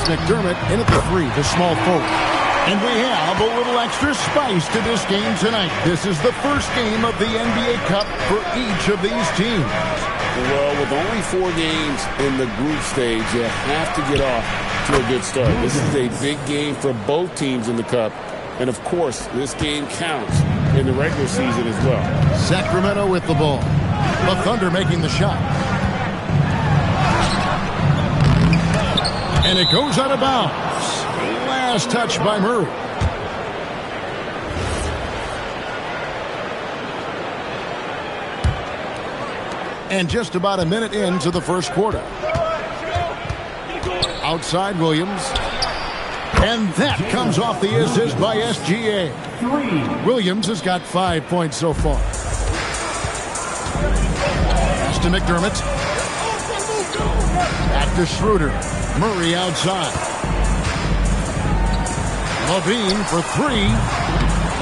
McDermott in at the 3, the small forward. And we have a little extra spice to this game tonight. This is the first game of the NBA Cup for each of these teams. Well, with only 4 games in the group stage, you have to get off to a good start. This is a big game for both teams in the Cup. And, of course, this game counts in the regular season as well. Sacramento with the ball. The Thunder making the shot. And it goes out of bounds. Last touch by Murray. And just about a minute into the first quarter. Outside Williams. And that comes off the assist by SGA. Williams has got 5 points so far. Pass to McDermott. Back to Schroeder. Murray outside. Levine for 3.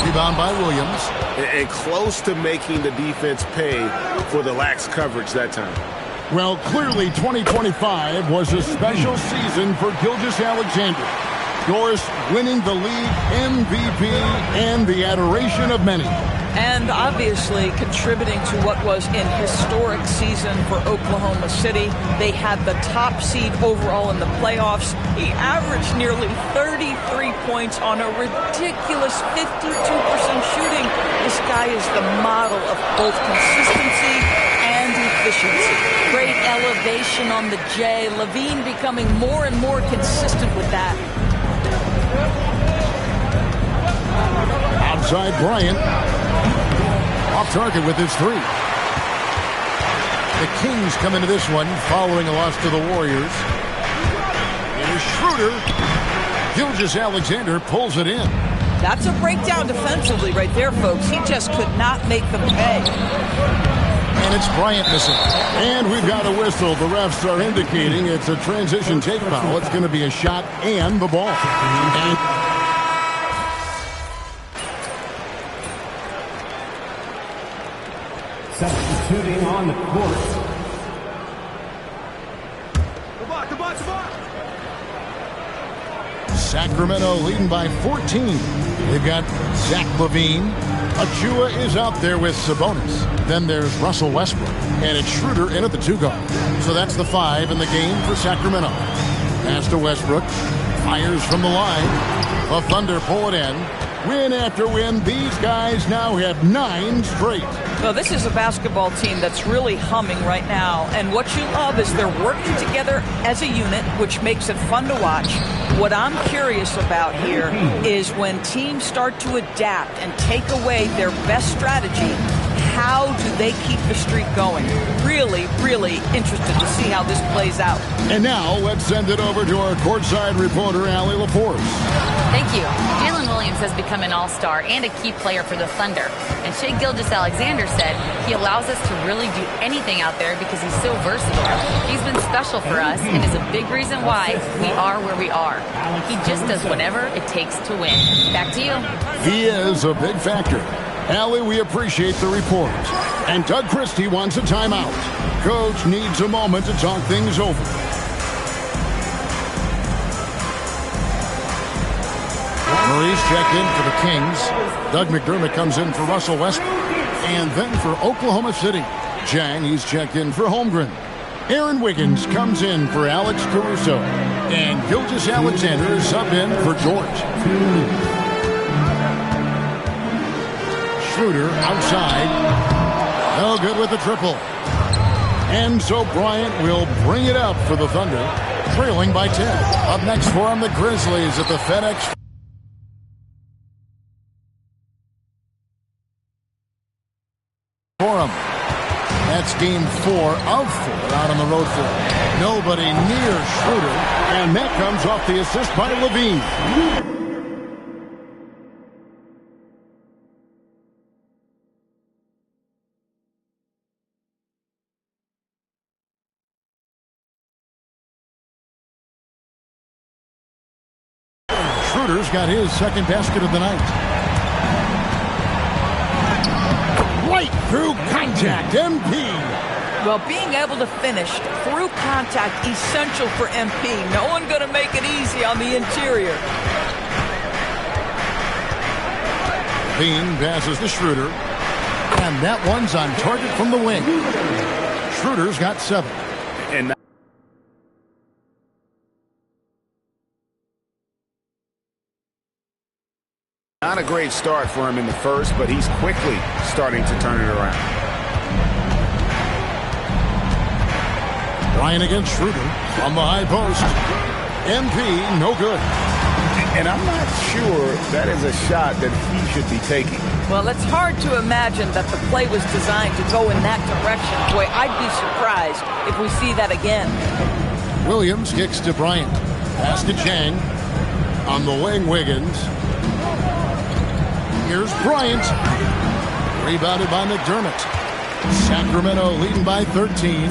Rebound by Williams. And close to making the defense pay for the lax coverage that time. Well, clearly 2025 was a special season for Gilgeous-Alexander. Doris winning the league MVP and the adoration of many. And obviously contributing to what was an historic season for Oklahoma City. They had the top seed overall in the playoffs. He averaged nearly 33 points on a ridiculous 52% shooting. This guy is the model of both consistency and efficiency. Great elevation on the J. Levine becoming more and more consistent with that. Outside Bryant. Off target with his 3. The Kings come into this one following a loss to the Warriors. It is Schroeder. Gilgeous-Alexander pulls it in. That's a breakdown defensively right there, folks. He just could not make them pay. And it's Bryant missing. And we've got a whistle. The refs are indicating it's a transition take foul. It's going to be a shot and the ball. And substituting on the court. Sacramento leading by 14. They've got Zach LaVine. Achua is out there with Sabonis. Then there's Russell Westbrook. And it's Schroeder in at the 2 guard. So that's the 5 in the game for Sacramento. Pass to Westbrook. Fires from the line. The Thunder pull it in. Win after win. These guys now have 9 straight. Well, this is a basketball team that's really humming right now. And what you love is they're working together as a unit, which makes it fun to watch. What I'm curious about here is when teams start to adapt and take away their best strategy, how do they keep the streak going? Really, really interested to see how this plays out. And now let's send it over to our courtside reporter, Allie Laporte. Thank you. Jalen Williams has become an all-star and a key player for the Thunder. And Shai Gilgeous-Alexander said he allows us to really do anything out there because he's so versatile. He's been special for us and is a big reason why we are where we are. He just does whatever it takes to win. Back to you. He is a big factor. Allie, we appreciate the report. And Doug Christie wants a timeout. Coach needs a moment to talk things over. Murray's checked in for the Kings. Doug McDermott comes in for Russell Westbrook. And then for Oklahoma City, Jang, he's checked in for Holmgren. Aaron Wiggins comes in for Alex Caruso. And Gilgeous-Alexander is subbed in for George. Schroeder outside. No good with the triple. And so Bryant will bring it up for the Thunder, trailing by 10. Up next for him, the Grizzlies at the FedEx Forum. That's game 4 of 4 out on the road for him. Nobody near Schroeder. And that comes off the assist by Levine. Schroeder's got his second basket of the night. Right through contact, MP. Well, being able to finish through contact, essential for MP. No one going to make it easy on the interior. Bean passes to Schroeder. And that one's on target from the wing. Schroeder's got 7. And not a great start for him in the first, but he's quickly starting to turn it around. Bryant against Schroeder on the high post. MP, no good. And I'm not sure that is a shot that he should be taking. Well, it's hard to imagine that the play was designed to go in that direction. Boy, I'd be surprised if we see that again. Williams kicks to Bryant. Pass to Chang. On the wing, Wiggins. Here's Bryant. Rebounded by McDermott. Sacramento leading by 13.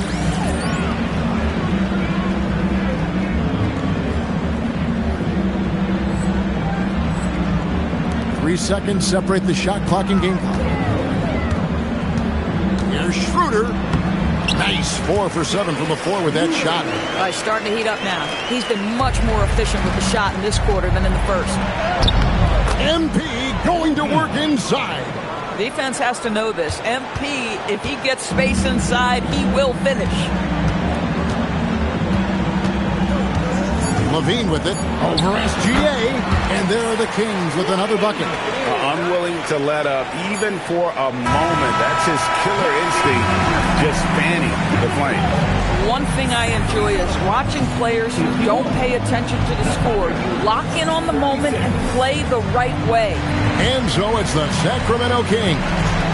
3 seconds separate the shot clock and game clock. Here's Schroeder. Nice 4 for 7 from the floor with that shot. He's starting to heat up now. He's been much more efficient with the shot in this quarter than in the first. MP going to work inside. Defense has to know this. MP, if he gets space inside, he will finish. Levine with it over SGA, and there are the Kings with another bucket. Unwilling to let up even for a moment. That's his killer instinct, just fanning the flame. One thing I enjoy is watching players who don't pay attention to the score. You lock in on the moment and play the right way. And so it's the Sacramento Kings.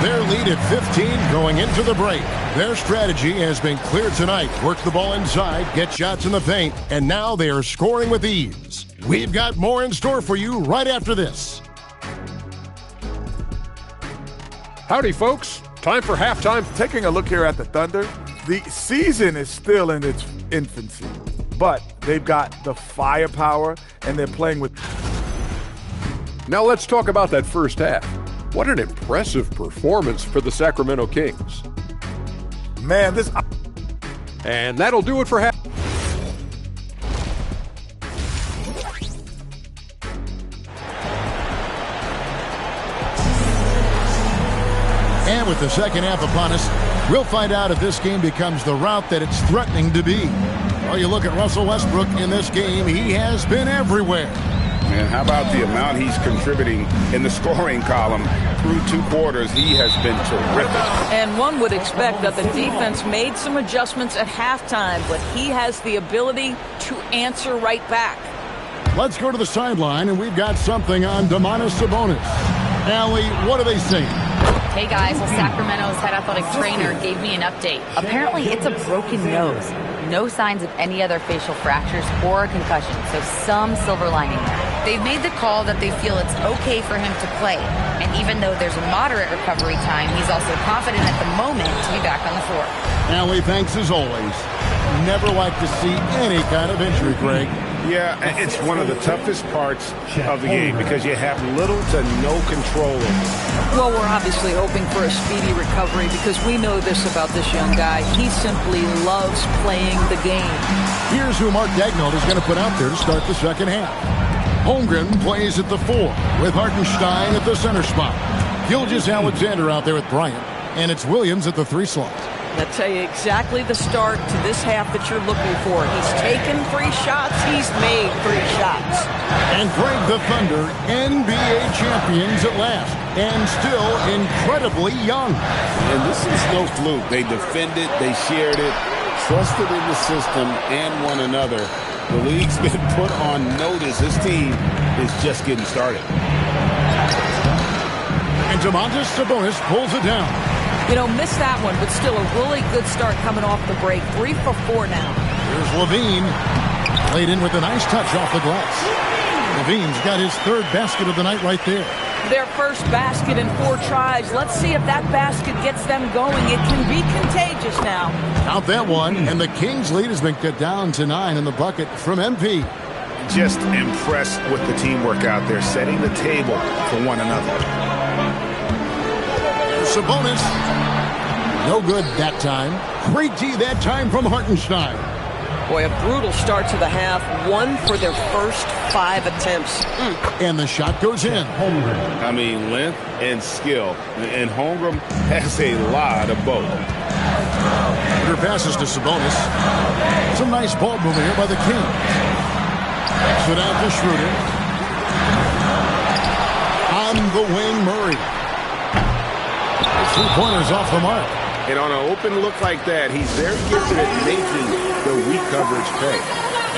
Their lead at 15 going into the break. Their strategy has been clear tonight. Work the ball inside, get shots in the paint, and now they are scoring with ease. We've got more in store for you right after this. Howdy, folks. Time for halftime. Taking a look here at the Thunder, the season is still in its infancy, but they've got the firepower, and they're playing with... Now let's talk about that first half. What an impressive performance for the Sacramento Kings. Man, this... And that'll do it for half. And with the second half upon us, we'll find out if this game becomes the route that it's threatening to be. Well, you look at Russell Westbrook in this game, he has been everywhere. And how about the amount he's contributing in the scoring column through 2 quarters? He has been terrific. And one would expect that the defense made some adjustments at halftime, but he has the ability to answer right back. Let's go to the sideline, and we've got something on Domantas Sabonis. Allie, what are they saying? Hey guys, well, Sacramento's head athletic trainer gave me an update. Apparently it's a broken nose. No signs of any other facial fractures or a concussion, so some silver lining there. They've made the call that they feel it's okay for him to play. And even though there's a moderate recovery time, he's also confident at the moment to be back on the floor. Allie, thanks as always. Never like to see any kind of injury, Greg. Yeah, it's one of the toughest parts of the game because you have little to no control of it. Well, we're obviously hoping for a speedy recovery because we know this about this young guy. He simply loves playing the game. Here's who Mark Daigneault is going to put out there to start the second half. Holmgren plays at the 4 with Hartenstein at the center spot. Gilgeous-Alexander out there with Bryant, and it's Williams at the 3 slot. I'll tell you exactly the start to this half that you're looking for. He's taken 3 shots. He's made 3 shots. And Greg, the Thunder, NBA champions at last, and still incredibly young. And this is no fluke. They defended, they shared it, trusted in the system and one another. The league's been put on notice. This team is just getting started. And Domantas Sabonis pulls it down. You know, missed that one, but still a really good start coming off the break. 3 for 4 now. Here's Levine. Laid in with a nice touch off the glass. Levine's got his 3rd basket of the night right there. Their first basket in 4 tries. Let's see if that basket gets them going. It can be contagious now. Count that one, and the Kings' lead has been cut down to 9 in the bucket from MP. Just impressed with the teamwork out there, setting the table for one another. Sabonis. No good that time. Great D that time from Hartenstein. Boy, a brutal start to the half. 1 for their first 5 attempts. And the shot goes in. I mean, length and skill. And Holmgren has a lot of both. Schroeder passes to Sabonis. Some nice ball movement here by the Kings. So down to Schroeder. On the wing, Murray. 3-pointers off the mark. And on an open look like that, he's very gifted at making the weak coverage pay.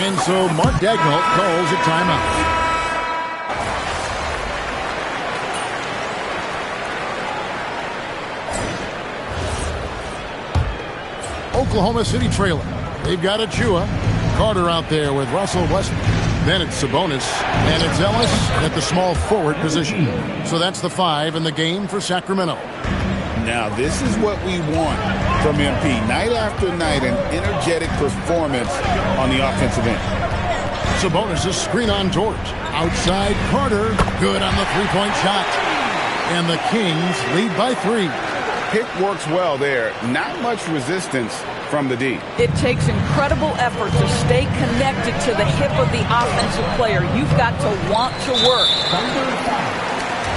And so Mark Daigneault calls a timeout. Oklahoma City trailing. They've got Achua. Carter out there with Russell Westbrook. Then it's Sabonis, and it's Ellis at the small forward position. So that's the 5 in the game for Sacramento. Now, this is what we want from MP. Night after night, an energetic performance on the offensive end. Sabonis is screen on George. Outside Carter. Good on the three-point shot. And the Kings lead by 3. Pick works well there. Not much resistance from the D. It takes incredible effort to stay connected to the hip of the offensive player. You've got to want to work.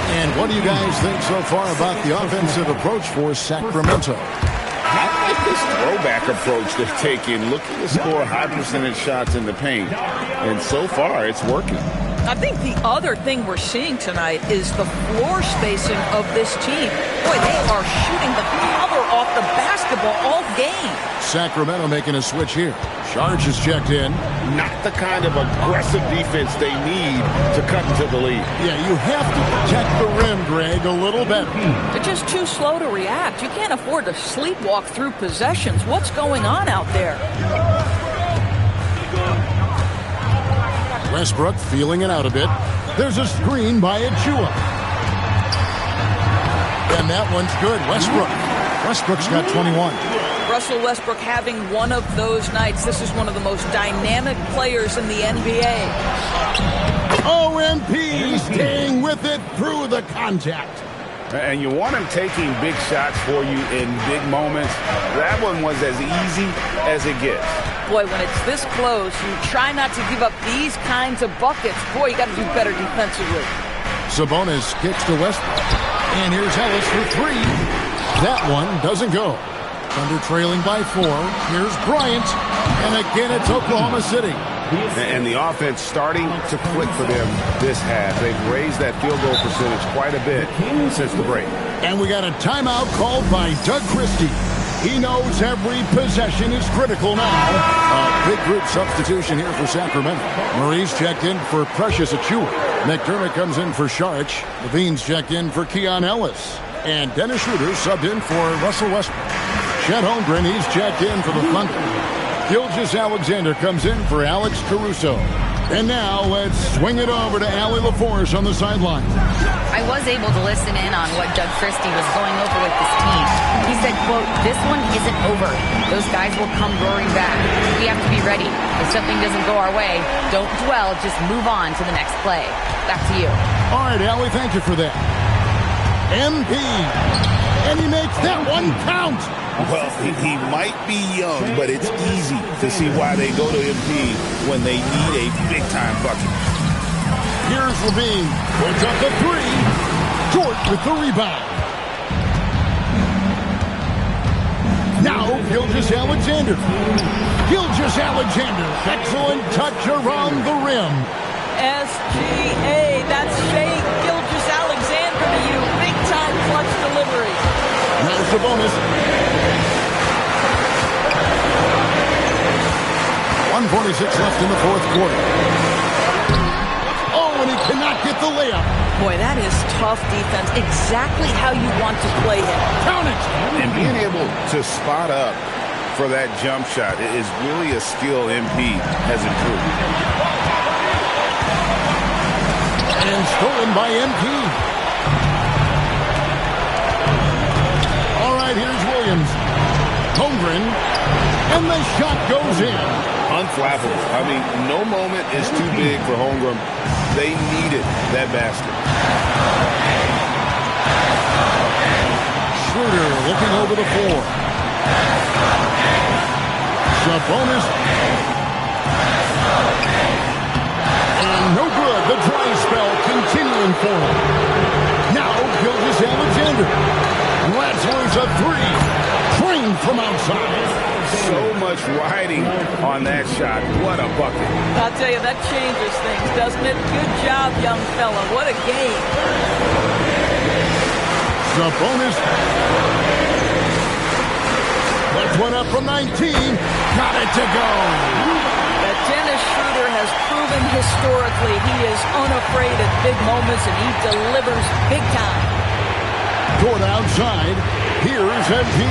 And what do you guys think so far about the offensive approach for Sacramento? I like this throwback approach they're taking, looking to score high percentage shots in the paint. And so far, it's working. I think the other thing we're seeing tonight is the floor spacing of this team. Boy, they are shooting the cover off the basketball all game. Sacramento making a switch here. Sharge is checked in. Not the kind of aggressive defense they need to cut into the lead. Yeah, you have to protect the rim, Greg, a little better. They're just too slow to react. You can't afford to sleepwalk through possessions. What's going on out there? Westbrook feeling it out a bit. There's a screen by Achua. And that one's good. Westbrook's got 21. Russell Westbrook having one of those nights. This is one of the most dynamic players in the NBA. OMP staying with it through the contact. And you want him taking big shots for you in big moments. That one was as easy as it gets. Boy, when it's this close, you try not to give up these kinds of buckets. Boy, you got to do better defensively. Sabonis kicks to Westbrook. And here's Ellis for 3. That one doesn't go. Thunder trailing by 4. Here's Bryant. And again, it's Oklahoma City. And the offense starting to click for them this half. They've raised that field goal percentage quite a bit since the break. And we got a timeout called by Doug Christie. He knows every possession is critical now. A big group substitution here for Sacramento. Murray's checked in for Precious Achua. McDermott comes in for Sharch. Levine's checked in for Keon Ellis. And Dennis Schroeder subbed in for Russell Westbrook. Chet Holmgren, he's checked in for the Thunder. Gilgeous-Alexander comes in for Alex Caruso. And now let's swing it over to Allie LaForce on the sideline. I was able to listen in on what Doug Christie was going over with this team. He said, quote, "This one isn't over. Those guys will come roaring back. We have to be ready. If something doesn't go our way, don't dwell, just move on to the next play." Back to you. All right, Allie, thank you for that. MP. And he makes that one count. Well, he might be young, but it's easy to see why they go to MP when they need a big-time bucket. Here's Levine. Puts up the 3. Dort with the rebound. Now, Gilgeous-Alexander. Gilgeous-Alexander. Excellent touch around the rim. SGA, that's Shai Gilgeous-Alexander to you. Big-time clutch delivery. There's the bonus. 1:46 left in the fourth quarter. Oh, and he cannot get the layup. Boy, that is tough defense. Exactly how you want to play him. Count it. And being able to spot up for that jump shot is really a skill MP has improved. And stolen by MP. All right, here's Williams. Holmgren. And the shot goes in. Unflappable. I mean, no moment is too big for Holmgren. They needed that basket. Schroeder looking over the floor. Sabonis And no good. The dry spell continuing for him. Now Gilgeous-Alexander. Let's lose a three. Trained from outside. So much riding on that shot. What a bucket. I'll tell you, that changes things, doesn't it? Good job, young fella. What a game. Sabonis. Left one up from 19. Got it to go. That Dennis Schroeder has proven historically he is unafraid at big moments, and he delivers big time. Toward outside. Here's MP.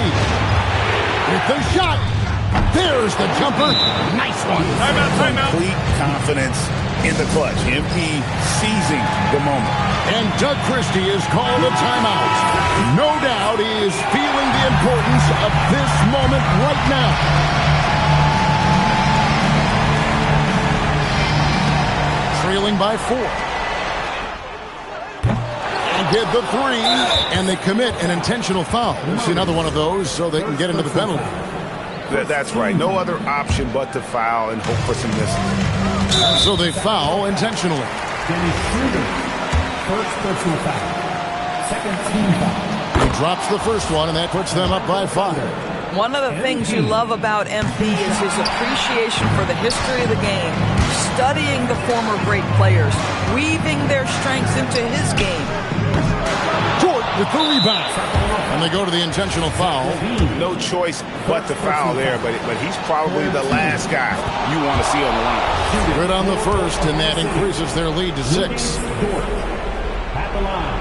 With the shot. There's the jumper. Nice one. Timeout. Complete confidence in the clutch. MP seizing the moment. And Doug Christie is called a timeout. No doubt he is feeling the importance of this moment right now. Trailing by 4. And get the three. And they commit an intentional foul. It's another one of those so they can get into the penalty. That's right. No other option but to foul and hope for some misses. And so they foul intentionally. Dennis Schroeder, first personal foul. Second team foul. He drops the first one, and that puts them up by 5. One of the things you love about MP is his appreciation for the history of the game, studying the former great players, weaving their strengths into his game. Dort with the rebound. And they go to the intentional foul. No choice but to foul there, but he's probably the last guy you want to see on the line. Right on the first, and that increases their lead to 6. At the line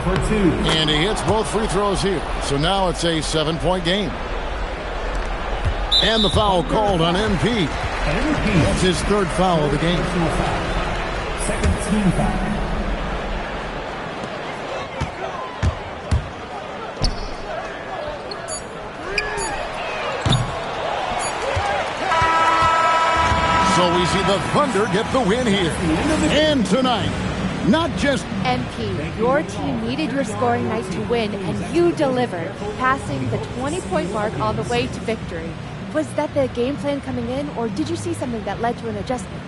for 2. And he hits both free throws here. So now it's a 7-point game. And the foul called on MP. That's his third foul of the game. Second team foul. So we see the Thunder get the win here. And tonight, not just MP, your team needed your scoring night to win, and you delivered, passing the 20-point mark on the way to victory. Was that the game plan coming in, or did you see something that led to an adjustment?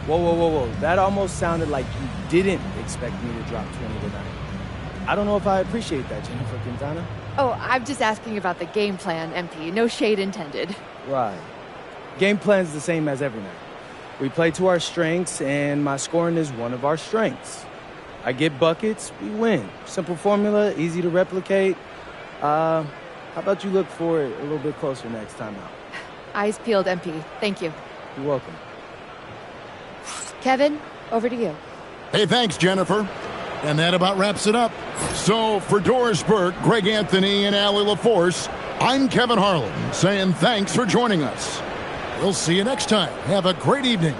Whoa. That almost sounded like you didn't expect me to drop 20 tonight. I don't know if I appreciate that, Jennifer Quintana. Oh, I'm just asking about the game plan, MP. No shade intended. Right. Game plan's the same as every night. We play to our strengths, and my scoring is one of our strengths. I get buckets, we win. Simple formula, easy to replicate. How about you look for it a little bit closer next time out? Eyes peeled, MP. Thank you. You're welcome. Kevin, over to you. Hey, thanks, Jennifer. And that about wraps it up. So for Doris Burke, Greg Anthony, and Allie LaForce, I'm Kevin Harlan saying thanks for joining us. We'll see you next time. Have a great evening.